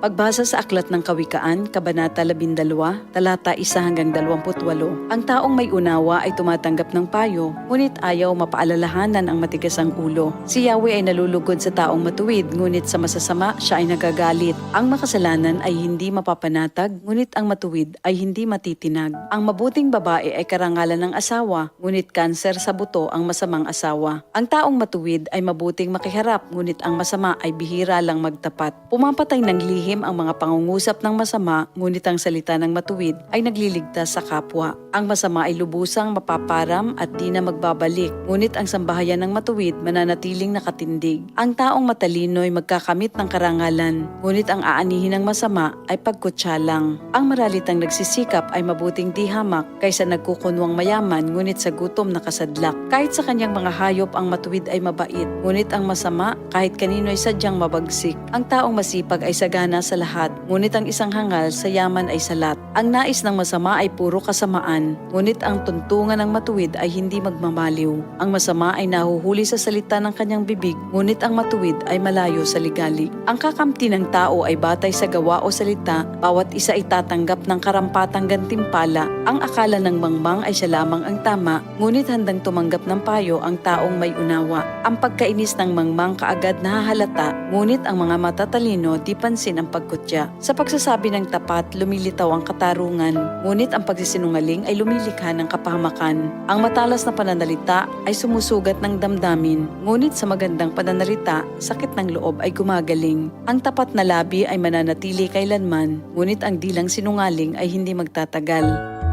Pagbasa sa Aklat ng Kawikaan, Kabanata 12, talata 1 hanggang 28, ang taong may unawa ay tumatanggap ng payo, ngunit ayaw mapaalalahanan ang matigas ang ulo. Si Yahweh ay nalulugod sa taong matuwid, ngunit sa masasama siya ay nagagalit. Ang makasalanan ay hindi mapapanatag, ngunit ang matuwid ay hindi matitinag. Ang mabuting babae ay karangalan ng asawa, ngunit kanser sa buto ang masamang asawa. Ang taong matuwid ay mabuting makiharap, ngunit ang masama ay bihira lang magtapat. Pumapatay ng lihim ang mga pangungusap ng masama, ngunit ang salita ng matuwid ay nagliligtas sa kapwa. Ang masama ay lubusang mapaparam at di na magbabalik, ngunit ang sambahayan ng matuwid mananatiling nakatindig. Ang taong matalino ay magkakamit ng karangalan, ngunit ang aanihin ng masama ay pagkutsa lang. Ang maralitang nagsisikap ay mabuting di hamak kaysa nagkukunwang mayaman, ngunit sa gutom nakasadlak. Kahit sa kanyang mga hayop ang matuwid ay mabait, ngunit ang masama kahit kanino ay sadyang mabagsik. Ang taong masipag ay sagana sa lahat, ngunit ang isang hangal sa yaman ay salat. Ang nais ng masama ay puro kasamaan, ngunit ang tuntungan ng matuwid ay hindi magmamaliw. Ang masama ay nahuhuli sa salita ng kanyang bibig, ngunit ang matuwid ay malayo sa ligalig. Ang kakamti ng tao ay batay sa gawa o salita, bawat isa ay tatanggap ng karampatang gantimpala. Ang akala ng mangmang ay siya lamang ang tama, ngunit handang tumanggap ng payo ang taong may unawa. Ang pagkainis ng mangmang kaagad nahahalata, ngunit ang mga matatalino di pansin ang pagkutya. Sa pagsasabi ng tapat, lumilitaw ang katarungan, ngunit ang pagsisinungaling ay lumilikha ng kapahamakan. Ang matalas na pananalita ay sumusugat ng damdamin, ngunit sa magandang pananalita, sakit ng loob ay gumagaling. Ang tapat na labi ay mananatili kailanman, ngunit ang dilang sinungaling ay hindi magtatagal.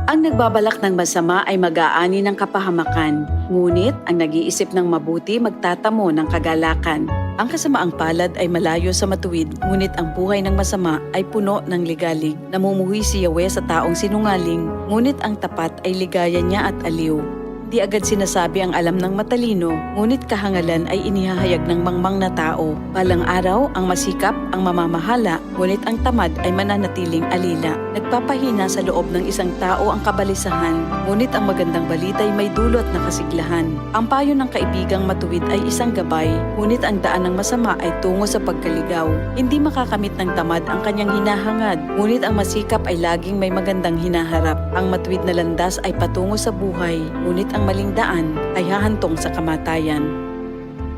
Ang nagbabalak ng masama ay mag-aani ng kapahamakan, ngunit ang nag-iisip ng mabuti magtatamo ng kagalakan. Ang kasamaang palad ay malayo sa matuwid, ngunit ang buhay ng masama ay puno ng ligalig. Namumuhi si Yahweh sa taong sinungaling, ngunit ang tapat ay ligaya niya at aliw. Di agad sinasabi ang alam ng matalino, ngunit kahangalan ay inihahayag ng mangmang na tao. Balang araw, ang masikap ang mamamahala, ngunit ang tamad ay mananatiling alila. Nagpapahina sa loob ng isang tao ang kabalisahan, ngunit ang magandang balita ay may dulot na kasiglahan. Ang payo ng kaibigang matuwid ay isang gabay, ngunit ang daan ng masama ay tungo sa pagkaligaw. Hindi makakamit ng tamad ang kanyang hinahangad, ngunit ang masikap ay laging may magandang hinaharap. Ang matuwid na landas ay patungo sa buhay, ngunit ang maling daan ay hahantong sa kamatayan.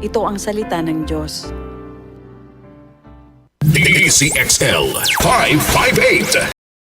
Ito ang salita ng Diyos. DCXL 558